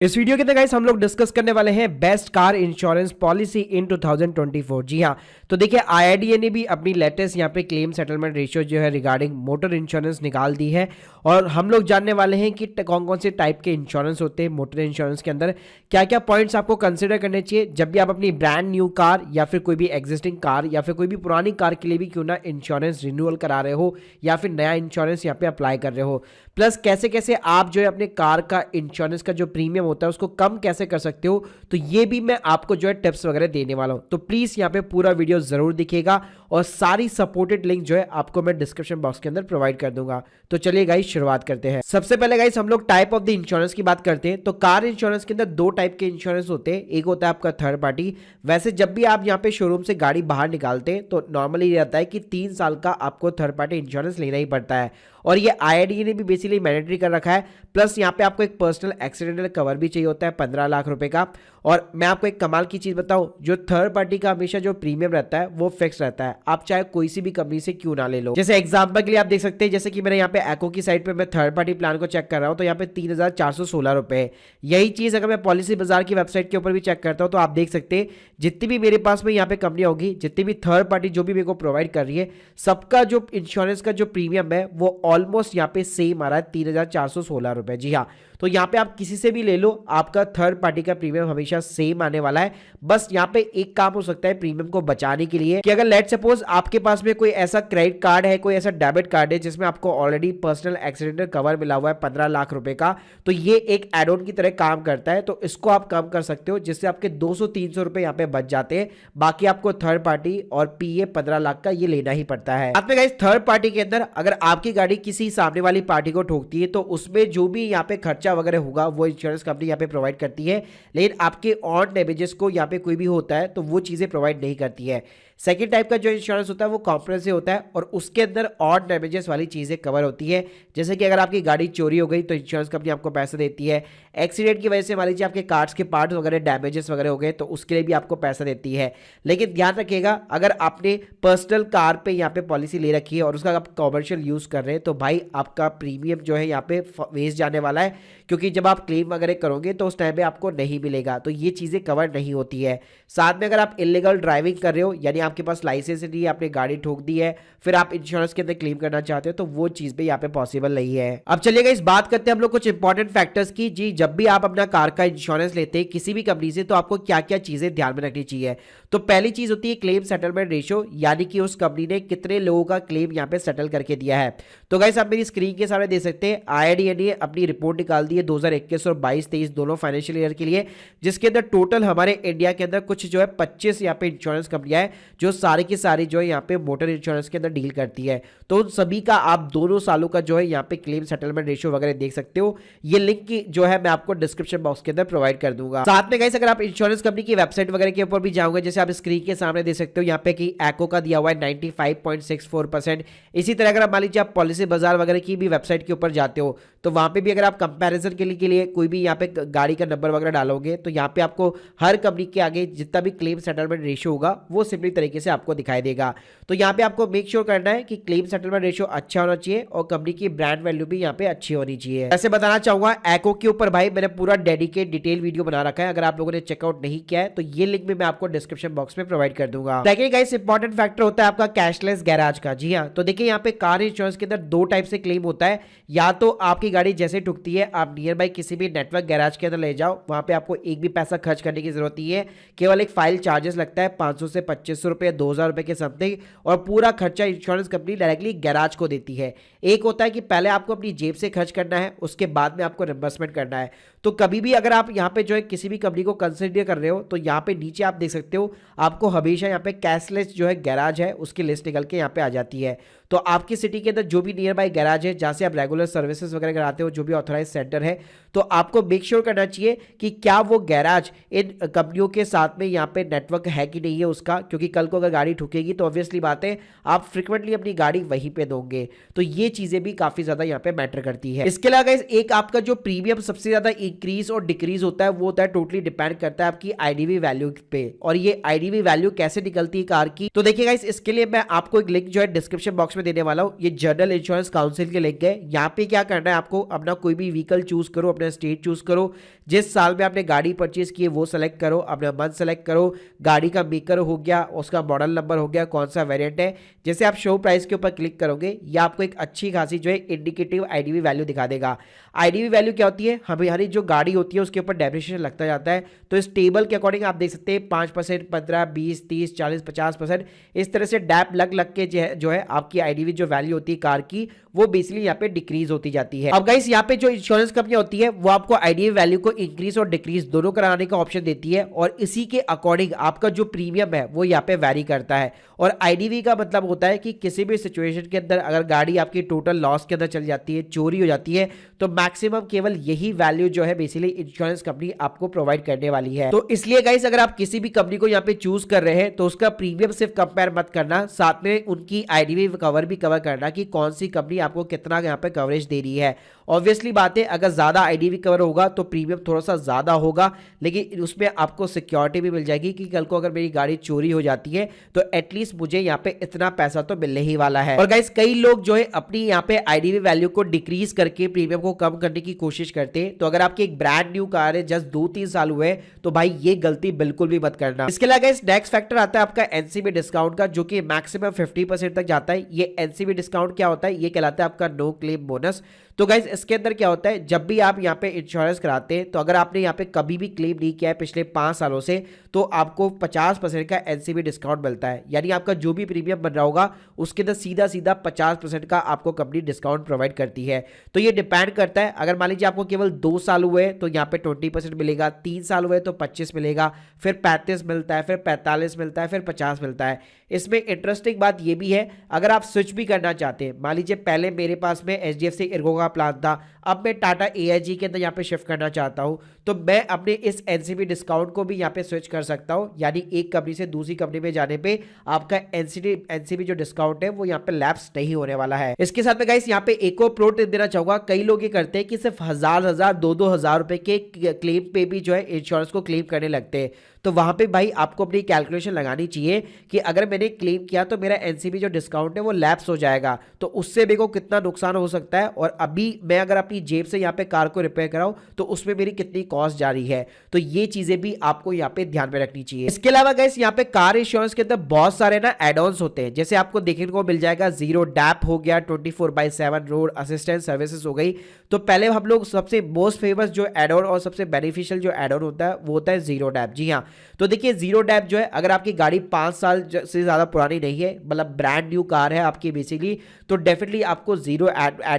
इस वीडियो के अंदर गाइस हम लोग डिस्कस करने वाले हैं best car insurance policy in 2024। जी हाँ, तो देखिए आईआरडीए ने भी अपनी लेटेस्ट यहाँ पे क्लेम सेटलमेंट रेशियो जो है रिगार्डिंग मोटर इंश्योरेंस निकाल दी है। और हम लोग जानने वाले हैं कि कौन कौन से टाइप के इंश्योरेंस होते हैं मोटर इंश्योरेंस के अंदर, क्या क्या पॉइंट्स आपको कंसिडर करने चाहिए जब भी आप अपनी ब्रांड न्यू कार या फिर कोई भी एग्जिस्टिंग कार या फिर कोई भी पुरानी कार के लिए भी क्यों ना इंश्योरेंस रिन्यूअल करा रहे हो या फिर नया इंश्योरेंस यहाँ पे अप्लाई कर रहे हो। प्लस कैसे कैसे आप जो है अपने कार का इंश्योरेंस का जो प्रीमियम होता है उसको कम कैसे कर सकते हो, तो ये भी मैं आपको जो है टिप्स वगैरह देने वाला हूं। तो प्लीज यहाँ पे पूरा वीडियो जरूर दिखेगा और सारी सपोर्टेड लिंक जो है आपको मैं डिस्क्रिप्शन बॉक्स के अंदर प्रोवाइड कर दूंगा। तो चलिए गाइस शुरुआत करते हैं। सबसे पहले गाइस हम लोग टाइप ऑफ द इंश्योरेंस की बात करते हैं। तो कार इंश्योरेंस के अंदर दो टाइप के इंश्योरेंस होते हैं, एक होता है आपका थर्ड पार्टी। वैसे जब भी आप यहाँ पे शोरूम से गाड़ी बाहर निकालते हैं तो नॉर्मली रहता है कि 3 साल का आपको थर्ड पार्टी इंश्योरेंस लेना ही पड़ता है और ये आईआरडीए ने भी बेसिकली मैंडेटरी कर रखा है। प्लस यहाँ पे आपको एक पर्सनल एक्सीडेंटल कवर भी चाहिए होता है 15 लाख रुपए का। और मैं आपको एक कमाल की चीज बताऊं, जो थर्ड पार्टी का हमेशा जो प्रीमियम रहता है वो फिक्स रहता है, आप चाहे कोई सी भी कंपनी से क्यों ना ले लो। जैसे एग्जांपल के लिए आप देख सकते हैं, जैसे कि मैंने यहाँ पे एको की साइड पे मैं थर्ड पार्टी प्लान को चेक कर रहा हूँ तो यहाँ पे 3,416 रुपए। यही चीज अगर मैं पॉलिसी बाजार की वेबसाइट के ऊपर भी चेक करता हूँ तो आप देख सकते हैं जितनी भी मेरे पास में यहाँ पे कंपनी होगी, जितनी भी थर्ड पार्टी जो भी मेरे को प्रोवाइड कर रही है, सबका जो इंश्योरेंस का जो प्रीमियम है वो ऑलमोस्ट यहाँ पे सेम आ रहा है 3,416 रुपए। जी हाँ, तो यहाँ पे आप किसी से भी ले लो, आपका थर्ड पार्टी का प्रीमियम हमेशा सेम आने वाला है। बस यहाँ पे एक काम हो सकता है प्रीमियम को बचाने के लिए कि अगर लेट सपोज आपके पास में कोई ऐसा क्रेडिट कार्ड है, कोई ऐसा डेबिट कार्ड है जिसमें आपको ऑलरेडी पर्सनल एक्सीडेंटल कवर मिला हुआ है 15 लाख रुपए का, तो ये एक एड ऑन की तरह काम करता है। तो इसको आप कम कर सकते हो जिससे आपके 200-300 रुपए यहाँ पे बच जाते हैं। बाकी आपको थर्ड पार्टी और पीए 15 लाख का ये लेना ही पड़ता है। आप में गाइस थर्ड पार्टी के अंदर अगर आपकी गाड़ी किसी सामने वाली पार्टी को ठोकती है तो उसमें जो भी यहाँ पे खर्चा वगैरह होगा वो इंश्योरेंस कंपनी यहाँ पे प्रोवाइड करती है, लेकिन आपके ऑन डैमेजेस को यहाँ पे कोई भी होता है तो वो चीजें प्रोवाइड नहीं करती है। सेकेंड टाइप का जो इंश्योरेंस होता है वो कॉम्प्रिहेंसिव होता है और उसके अंदर ऑन डैमेजेस वाली चीजें कवर होती है। जैसे कि अगर आपकी गाड़ी चोरी हो गई तो इंश्योरेंस कंपनी आपको पैसा देती है। एक्सीडेंट की वजह से मान लीजिए आपके कार्स के पार्ट्स वगैरह डैमेजेस वगैरह हो गए तो उसके लिए भी आपको पैसा देती है। लेकिन ध्यान रखिएगा, अगर आपने पर्सनल कार पे यहाँ पे पॉलिसी ले रखी है और उसका आप कॉमर्शियल यूज कर रहे हैं तो भाई आपका प्रीमियम जो है यहाँ पे वेस्ट जाने वाला है, क्योंकि जब आप क्लेम वगैरह करोगे तो उस टाइम पे आपको नहीं मिलेगा, तो ये चीजें कवर नहीं होती है। साथ में अगर आप इलीगल ड्राइविंग कर रहे हो, यानी आपके पास लाइसेंस नहीं है, आपने गाड़ी ठोक दी है, फिर आप इंश्योरेंस के अंदर क्लेम करना चाहते हो तो वो चीज भी यहाँ पे पॉसिबल नहीं है। अब चलिएगा इस बात करते हैं हम लोग कुछ इंपॉर्टेंट फैक्टर्स की। जी, जब भी आप अपना कार का इंश्योरेंस लेते हैं किसी भी कंपनी से तो आपको क्या क्या चीजें ध्यान में रखनी चाहिए। तो पहली चीज होती है क्लेम सेटलमेंट रेशियो, यानी कि उस कंपनी ने कितने लोगों का क्लेम यहाँ पे सेटल करके दिया है। तो गाइस आप मेरी स्क्रीन के सामने देख सकते हैं आईआरडीए ने अपनी रिपोर्ट निकाल दी है 2021 और 22-23 दोनों फाइनेंशियल ईयर के लिए, जिसके अंदर टोटल हमारे इंडिया के अंदर कुछ जो है 25 यहाँ पे इंश्योरेंस कंपनियां हैं जो सारी की सारी जो है यहाँ पे मोटर इंश्योरेंस के अंदर डील करती है। तो उन सभी का आप दोनों सालों का जो है यहाँ पे क्लेम सेटलमेंट रेशियो वगैरह देख सकते हो। ये लिंक की जो है मैं आपको डिस्क्रिप्शन बॉक्स के अंदर प्रोवाइड कर दूंगा। साथ में गाइस अगर आप इंश्योरेंस कंपनी की वेबसाइट वगैरह के ऊपर भी जाओगे, जैसे आप स्क्रीन के सामने देख सकते हो यहाँ पे कि एको का दिया हुआ है 95.64%। इसी तरह अगर मान लीजिए आप पॉलिसी बाजार वगैरह की भी वेबसाइट के ऊपर जाते हो तो वहां पे भी अगर आप कंपैरिजन के लिए कोई भी यहाँ पे गाड़ी का नंबर वगैरह डालोगे तो यहाँ पे आपको हर कंपनी के आगे जितना भी क्लेम सेटलमेंट रेशियो होगा वो सिंपली तरीके से आपको दिखाई देगा। तो यहाँ पे आपको मेक श्योर करना है कि क्लेम सेटलमेंट रेशियो अच्छा होना चाहिए और कंपनी की ब्रांड वैल्यू भी यहाँ पे अच्छी होनी चाहिए। ऐसे बताना चाहूंगा एको के ऊपर भाई मैंने पूरा डेडिकेट डिटेल वीडियो बना रखा है, अगर आप लोगों ने चेकआउट नहीं किया है तो ये लिंक भी मैं आपको डिस्क्रिप्शन बॉक्स में प्रोवाइड कर दूंगा। सेकंड गाइस इंपॉर्टेंट फैक्टर होता है आपका कैशलेस गैराज का। जी हाँ, तो देखिए यहाँ पे कार इंश्योरेंस के अंदर दो टाइप से क्लेम होता है, या तो आपकी गाड़ी जैसे ठुकती है आप नियर बाई किसी भी नेटवर्क गैराज के अंदर ले जाओ, वहां पे आपको एक भी पैसा खर्च करने की जरूरत नहीं है, केवल एक फाइल चार्जेस लगता है 500 से 2500 रुपए 2000 रुपए के समथिंग, और पूरा खर्चा इंश्योरेंस कंपनी डायरेक्टली गैराज को देती है। एक होता है कि पहले आपको अपनी जेब से खर्च करना है, उसके बाद में आपको रिम्बर्समेंट करना है। तो कभी भी अगर आप यहाँ पे जो है किसी भी कंपनी को कंसिडर कर रहे हो तो यहाँ पे नीचे आप देख सकते हो आपको हमेशा यहाँ पे कैशलेस जो है गैराज है उसकी लिस्ट निकल के यहाँ पे आ जाती है। तो आपकी सिटी के अंदर जो भी नियर बाई गैराज है जहाँ से आप रेगुलर सर्विसेज वगैरह कराते हो, जो भी ऑथराइज सेंटर है, तो आपको मेक श्योर करना चाहिए कि क्या वो गैराज इन कंपनियों के साथ में यहाँ पे नेटवर्क है कि नहीं है उसका, क्योंकि कल को अगर गाड़ी ठुकेगी तो ऑब्वियसली बात है आप फ्रिक्वेंटली अपनी गाड़ी वहीं पे दोगे। तो ये चीजें भी काफी ज्यादा यहाँ पे मैटर करती है। इसके अलावा एक आपका जो प्रीमियम सबसे ज्यादा इंक्रीज और डिक्रीज होता है वो होता है टोटली डिपेंड करता है आपकी आईडीवी वैल्यू पे। और ये आईडीवी वैल्यू कैसे निकलती है कार की, तो देखिए गाइस इसके लिए मैं आपको एक लिंक जो है डिस्क्रिप्शन बॉक्स में देने वाला हूँ। ये जनरल इंश्योरेंस काउंसिल के लिंक है। यहाँ पे क्या करना है, आपको अपना कोई भी व्हीकल चूज करो, अपना स्टेट चूज करो, जिस साल में आपने गाड़ी परचेज की है वो सेलेक्ट करो, अपना मंथ सेलेक्ट करो, गाड़ी का मेकर हो गया, उसका मॉडल नंबर हो गया, कौन सा वेरिएंट है। जैसे आप शो प्राइस के ऊपर क्लिक करोगे या आपको एक अच्छी खासी जो है इंडिकेटिव आईडीवी वैल्यू दिखा देगा। आईडीवी वैल्यू क्या होती है, हमारी जो गाड़ी होती है उसके ऊपर डेप्रिसिएशन लगता जाता है। तो इस टेबल के अकॉर्डिंग आप देख सकते हैं 5%, 15, 20, 30, 40, 50%, इस तरह से डैप लग लग के जो है आपकी आईडीवी जो वैल्यू होती है कार की वो बेसिकली यहाँ पे डिक्रीज होती जाती है। अब गाइस यहाँ पे जो इंश्योरेंस कंपनी होती है वो आपको आईडीवी वैल्यू को इंक्रीज और डिक्रीज दोनों कराने का ऑप्शन देती है और इसी के अकॉर्डिंग आपका जो प्रीमियम है वो यहाँ पे वैरी करता है। और आईडीवी का मतलब होता है कि किसी भी सिचुएशन के अंदर अगर गाड़ी आपकी टोटल लॉस के अंदर चल जाती है, चोरी हो जाती है, तो मैक्सिमम केवल यही वैल्यू जो है बेसिकली इंश्योरेंस कंपनी आपको प्रोवाइड करने वाली है। तो इसलिए गाइस अगर आप किसी भी कंपनी को यहाँ पे चूज कर रहे हैं तो उसका प्रीमियम सिर्फ कंपेयर मत करना, साथ में उनकी आईडीवी कवर भी कवर करना कि कौन सी कंपनी आपको कितना यहाँ पे कवरेज दे रही है। ऑब्वियसली बात है अगर ज्यादा आईडीवी कवर होगा तो प्रीमियम थोड़ा सा ज्यादा होगा, लेकिन उसमें आपको सिक्योरिटी भी मिल जाएगी कि कल को अगर मेरी गाड़ी चोरी हो जाती है तो एटलीस्ट मुझे यहाँ पे इतना पैसा तो मिलने ही वाला है। और गाइस कई लोग जो है अपनी यहाँ पे आईडीवी वैल्यू को डिक्रीज करके प्रीमियम को कम करने की कोशिश करते हैं। तो अगर आपकी एक ब्रांड न्यू कार है, जस्ट 2-3 साल हुए, तो भाई ये गलती बिल्कुल भी मत करना। इसके अलावा गाइस नेक्स्ट फैक्टर आता है आपका एनसीबी डिस्काउंट का, जो कि मैक्सिमम 50% तक जाता है। ये एनसीबी डिस्काउंट क्या होता है, ये कहलाता है आपका नो क्लेम बोनस। तो गाइस इसके अंदर क्या होता है, जब भी आप यहाँ पे इंश्योरेंस कराते हैं तो अगर आपने यहाँ पे कभी भी क्लेम नहीं किया है पिछले 5 सालों से, तो आपको 50% का एनसीबी डिस्काउंट मिलता है। यानी आपका जो भी प्रीमियम बन रहा होगा उसके अंदर सीधा सीधा 50% का आपको कंपनी डिस्काउंट प्रोवाइड करती है। तो ये डिपेंड करता है, अगर मान लीजिए आपको केवल 2 साल हुए तो यहाँ पे 20% मिलेगा, 3 साल हुए तो 25 मिलेगा, फिर 35 मिलता है, फिर 45 मिलता है, फिर 50 मिलता है। इसमें इंटरेस्टिंग बात ये भी है, अगर आप स्विच भी करना चाहते हैं, मान लीजिए पहले मेरे पास में एचडीएफसी इर्गो का प्लान था, अब मैं टाटा एआईजी के अंदर यहाँ पे शिफ्ट करना चाहता हूँ, तो मैं अपने इस एनसीबी डिस्काउंट को भी यहाँ पे स्विच कर सकता हूँ। यानी एक कंपनी से दूसरी कंपनी में जाने पे आपका एनसीबी जो डिस्काउंट है वो यहाँ पे लैप्स नहीं होने वाला है। इसके साथ में गाइस यहाँ पे एक और प्रो टिप देना चाहूंगा, कई लोग ये करते हैं कि सिर्फ 1000 2,000 रुपए के क्लेम पे भी जो है इंश्योरेंस को क्लेम करने लगते हैं। तो वहां पे भाई आपको अपनी कैलकुलेशन लगानी चाहिए कि अगर मैंने क्लेम किया तो मेरा एनसीबी जो डिस्काउंट है वो लैप्स हो जाएगा, तो उससे मेरे को कितना नुकसान हो सकता है, और अभी मैं अगर अपनी जेब से यहाँ पे कार को रिपेयर कराऊं तो उसमें मेरी कितनी कॉस्ट जा रही है। तो ये चीजें भी आपको यहाँ पे ध्यान में रखनी चाहिए। इसके अलावा गाइस यहाँ पे कार इंश्योरेंस के अंदर बहुत सारे ना एड ऑन्स होते हैं, जैसे आपको देखने को मिल जाएगा जीरो डैप हो गया, 24/7 रोड असिस्टेंस सर्विसेज हो गई। तो पहले हम लोग सबसे मोस्ट फेमस जो एड ऑन और सबसे बेनिफिशियल जो एड ऑन होता है वो होता है जीरो डैप। जी हाँ, तो देखिए जीरो डैप जो है, अगर आपकी गाड़ी 5 साल से ज्यादा पुरानी नहीं है, मतलब ब्रांड न्यू कार है आपकी बेसिकली, तो डेफिनेटली आपको जीरो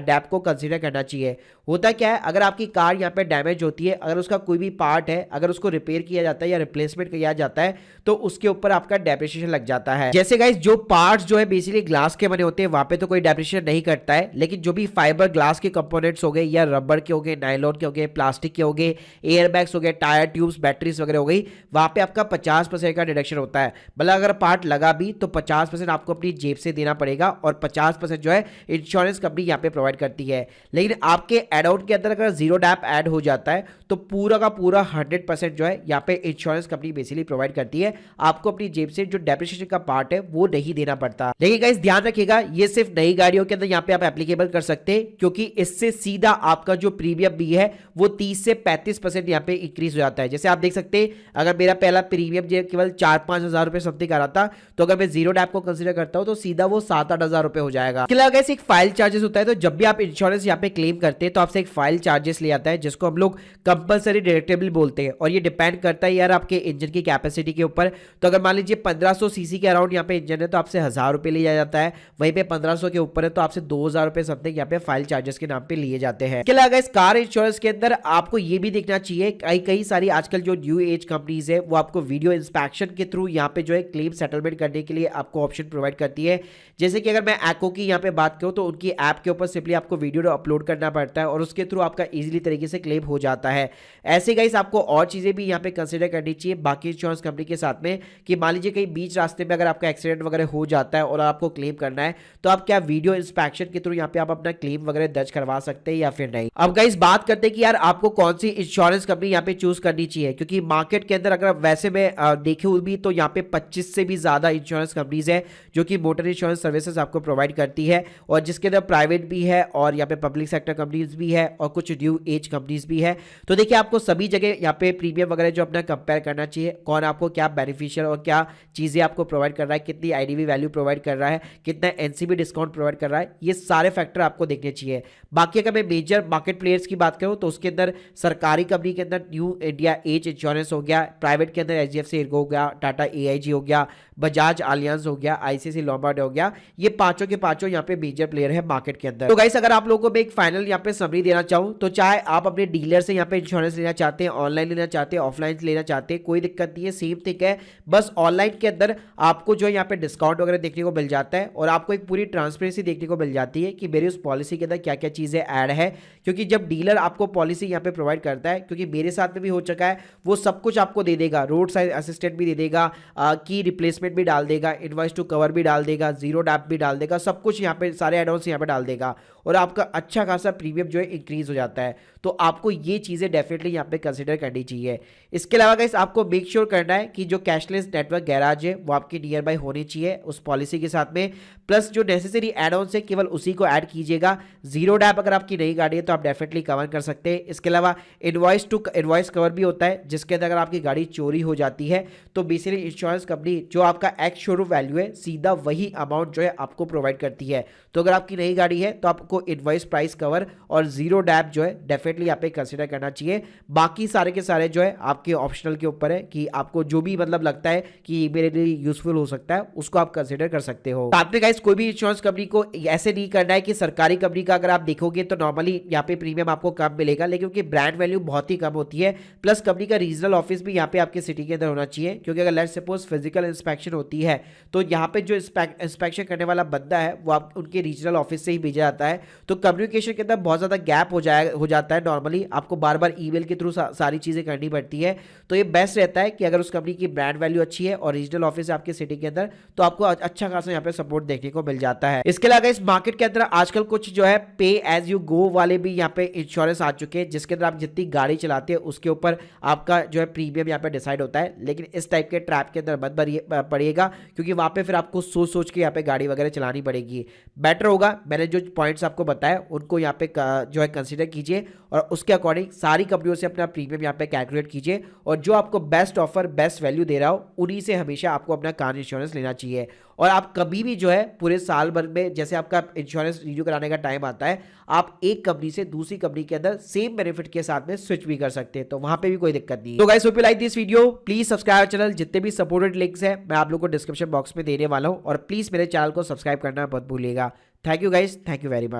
डैप को कंसीडर करना चाहिए। होता क्या है, अगर आपकी कार यहाँ पे डैमेज होती है, अगर उसका कोई भी पार्ट है, अगर उसको रिपेयर किया जाता है या रिप्लेसमेंट किया जाता है, तो उसके ऊपर आपका डेप्रिसिएशन लग जाता है। जैसे गाइस जो पार्ट्स जो है बेसिकली ग्लास के बने होते हैं वहां पे तो कोई डेप्रिसिएशन नहीं करता है, लेकिन जो भी फाइबर ग्लास के कंपोनेंट्स हो गए या रबर के हो गए, नायलॉन के हो गए, प्लास्टिक के हो गए, एयर बैग्स हो गए, टायर ट्यूब्स, बैटरीज वगैरह हो गई, वहां पे आपका 50% का डिडक्शन होता है। मतलब अगर पार्ट लगा भी तो 50% आपको अपनी जेब से देना पड़ेगा और 50% जो है इंश्योरेंस कंपनी यहाँ पे प्रोवाइड करती है। लेकिन आपके एड ऑन के अंदर अगर जीरो डैप ऐड हो जाता है तो पूरा का पूरा 100% जो है यहाँ पे इंश्योरेंस कंपनी बेसिकली प्रोवाइड करती है, आपको अपनी जेब से जो डेप्रिसिएशन का पार्ट है वो नहीं देना पड़ता। लेकिन गाइस ध्यान रखिएगा, ये सिर्फ नई गाड़ियों के अंदर यहाँ पे आप एप्लीकेबल कर सकते हैं, क्योंकि इससे सीधा आपका जो प्रीमियम भी है वो 30 से 35% यहाँ पे इंक्रीज हो जाता है। जैसे आप देख सकते हैं, अगर मेरा पहला प्रीमियम जो केवल 4-5 हजार रुपए समथिंग आ रहा था, तो अगर मैं जीरो डैप को कंसीडर करता हूं तो सीधा वो 7-8 हजार रुपए हो जाएगा। इसके अलावा एक फाइल चार्जेस होता है, तो जब भी आप इंश्योरेंस यहाँ पे क्लेम करते हैं तो आपसे एक फाइल चार्जेस ले आता है, जिसको हम लोग कंपलसरी डिडक्टेबल बोलते हैं, और ये डिपेंड करता है यार आपके इंजन की कैपेसिटी के ऊपर। तो अगर मान लीजिए 1500 सीसी के अराउंड यहाँ पे इंजन है तो आपसे 1000 रुपए लिया जाता है, वहीं पे 1500 के ऊपर है तो आपसे 2000 रुपए समथिंग यहाँ पे फाइल चार्जेस के नाम पे लिए जाते हैं। इसके अलावा इस कार इंश्योरेंस के अंदर आपको ये भी देखना चाहिए, कई सारी आजकल जो न्यू एज कंपनीज है वो आपको वीडियो इंस्पेक्शन के थ्रू यहाँ पे जो है क्लेम सेटलमेंट करने के लिए आपको ऑप्शन प्रोवाइड करती है। जैसे कि अगर मैं एक्को की यहाँ पे बात करूँ तो उनकी ऐप के ऊपर सिंपली आपको वीडियो अपलोड करना पड़ता है और उसके थ्रू आपका इजीली तरीके से क्लेम हो जाता है। ऐसे गाइस आपको और चीज़ें भी यहाँ पे कंसिडर करनी चाहिए बाकी इंश्योरेंस कंपनी के साथ में, कि मान लीजिए कहीं बीच रास्ते में अगर आपका एक्सीडेंट वगैरह हो जाता है और आपको क्लेम करना है, तो आप क्या वीडियो इंस्पेक्शन के थ्रू यहाँ पे आप अपना क्लेम वगैरह दर्ज करवा सकते हैं या फिर नहीं। अब गाइस बात करते हैं कि यार आपको कौन सी इंश्योरेंस कंपनी यहाँ पे चूज करनी चाहिए, क्योंकि मार्केट के अंदर अगर वैसे में देखे हुए भी तो यहाँ पे 25 से भी ज्यादा इंश्योरेंस कंपनीज है जो कि मोटर इंश्योरेंस सर्विसेज आपको प्रोवाइड करती है, और जिसके अंदर प्राइवेट भी है और यहाँ पे पब्लिक सेक्टर कंपनीज भी है और कुछ न्यू एज कंपनीज भी है। तो देखिए आपको सभी जगह यहाँ पे प्रीमियम वगैरह जो अपना कंपेयर करना चाहिए, कौन आपको क्या बेनिफिशियल और क्या चीजें आपको प्रोवाइड कर रहा है, कितनी आईडीवी वैल्यू प्रोवाइड कर रहा है, कितना एनसीबी डिस्काउंट प्रोवाइड कर रहा है, ये सारे फैक्टर आपको देखने चाहिए। बाकी अगर मैं मेजर मार्केट प्लेयर्स की बात करूं तो उसके अंदर सरकारी कंपनी के अंदर न्यू इंडिया एज इंश्योरेंस हो गया, प्राइवेट के अंदर एचडीएफसी इर्गो हो गया, टाटा एआईजी हो गया, बजाज आलियांज हो गया, आईसीआईसीआई लोम्बार्ड हो गया, ये पांचों के पांचों यहाँ पे मेजर प्लेयर है मार्केट के अंदर। तो गाइस अगर आप लोगों को मैं एक फाइनल यहाँ पे समरी देना चाहूँ तो चाहे आप अपने डीलर से यहाँ पे इंश्योरेंस लेना चाहते हैं, ऑनलाइन लेना चाहते हैं, ऑफलाइन लेना चाहते हैं, कोई दिक्कत नहीं है, सेम थिंग है। बस ऑनलाइन के अंदर आपको जो है यहाँ पे डिस्काउंट वगैरह देखने को मिल जाता है और आपको एक पूरी ट्रांसपेरेंसी देखने को मिल जाती है कि मेरी उस पॉलिसी के अंदर क्या क्या चीजें ऐड है, क्योंकि जब डीलर आपको पॉलिसी यहाँ पे प्रोवाइड करता है, क्योंकि मेरे साथ में भी हो चुका है, वो सब कुछ आपको दे देगा, रोड साइड असिस्टेंट भी दे देगा, की रिप्लेसमेंट भी डाल देगा, इनवॉइस टू कवर भी डाल देगा, जीरो डैप भी डाल देगा, सब कुछ यहाँ पे सारे एडवांस यहाँ पे डाल देगा और आपका अच्छा खासा प्रीमियम जो है इंक्रीज हो जाता है। तो आपको ये चीजें डेफिनेटली यहाँ पे कंसीडर करनी चाहिए। इसके अलावा गाइस आपको मेक श्योर करना है कि जो कैशलेस नेटवर्क गैराज है वो आपके नियर बाय होनी चाहिए उस पॉलिसी के साथ में, प्लस जो नेसेसरी एड ऑन है केवल उसी को ऐड कीजिएगा। जीरो डैप अगर आपकी नई गाड़ी है तो आप डेफिनेटली कवर कर सकते हैं। इसके अलावा इनवॉइस टू इनवॉइस कवर भी होता है, जिसके अंदर अगर आपकी गाड़ी चोरी हो जाती है तो बेसिकली इंश्योरेंस कंपनी जो आपका एक्स शोरूम वैल्यू है सीधा वही अमाउंट जो है आपको प्रोवाइड करती है। तो अगर आपकी नई गाड़ी है तो आपको इनवॉइस प्राइस कवर और जीरो डैप जो है डेफिनेटली यहाँ पे कंसीडर करना चाहिए। बाकी सारे के सारे जो है आपके ऑप्शनल के ऊपर है कि आपको जो भी मतलब लगता है कि मेरे लिए यूजफुल हो सकता है उसको आप कंसीडर कर सकते हो। साथ में गाइस कोई भी इंश्योरेंस कंपनी को ऐसे नहीं करना है कि सरकारी कंपनी का अगर आप देखोगे तो नॉर्मली यहाँ पे प्रीमियम आपको कम मिलेगा, लेकिन उनकी ब्रांड वैल्यू बहुत ही कम होती है, प्लस कंपनी का रीजनल ऑफिस भी यहाँ पे आपके सिटी के अंदर होना चाहिए, क्योंकि अगर लेट्स सपोज फिजिकल इंस्पेक्शन होती है तो यहाँ पे जो इंस्पेक्शन करने वाला बंदा है वो आप उनके रीजनल ऑफिस से ही भेजा जाता है। तो कम्युनिकेशन के अंदर बहुत ज्यादा गैप हो जाता है, नॉर्मली आपको बार बार ईमेल के थ्रू सारी चीजें करनी पड़ती है। तो ये बेस्ट रहता है कि अगर उस कंपनी की ब्रांड वैल्यू अच्छी है और रीजनल ऑफिस है आपके सिटी के अंदर तो आपको अच्छा खासा यहाँ पे सपोर्ट देखने को मिल जाता है। इसके अलावा इस मार्केट के अंदर आजकल कुछ जो है पे एज यू गो वाले भी यहाँ पे इंश्योरेंस आ चुके हैं, जिसके अंदर आप जितनी गाड़ी चलाते हैं उसके ऊपर आपका जो है प्रीमियम यहाँ पे डिसाइड होता है। लेकिन इस टाइप के ट्रैप के अंदर मत पड़िएगा, क्योंकि वहां पे फिर आपको सोच सोच के यहाँ पे गाड़ी वगैरह चलानी पड़ेगी। बेटर होगा मैंने जो पॉइंट्स आपको बताया उनको यहाँ पे जो है कंसीडर कीजिए और उसके अकॉर्डिंग सारी कंपनियों से अपना प्रीमियम यहाँ पे कैलकुलेट कीजिए, और जो आपको बेस्ट ऑफर बेस्ट वैल्यू दे रहा हो उन्हीं से हमेशा आपको अपना कार इंश्योरेंस लेना चाहिए। और आप कभी भी जो है पूरे साल भर में जैसे आपका इंश्योरेंस रिन्यू कराने का टाइम आता है आप एक कंपनी से दूसरी कंपनी के अंदर सेम बेनिफिट के साथ में स्विच भी कर सकते हैं, तो वहां पे भी कोई दिक्कत नहीं है। तो guys hope you like this video, please subscribe channel, जितने भी सपोर्टेड लिंक्स है मैं आप लोगों को डिस्क्रिप्शन बॉक्स में देने वाला हूं, और प्लीज मेरे चैनल को सब्सक्राइब करना मत भूलिएगा। Thank you guys, thank you very much.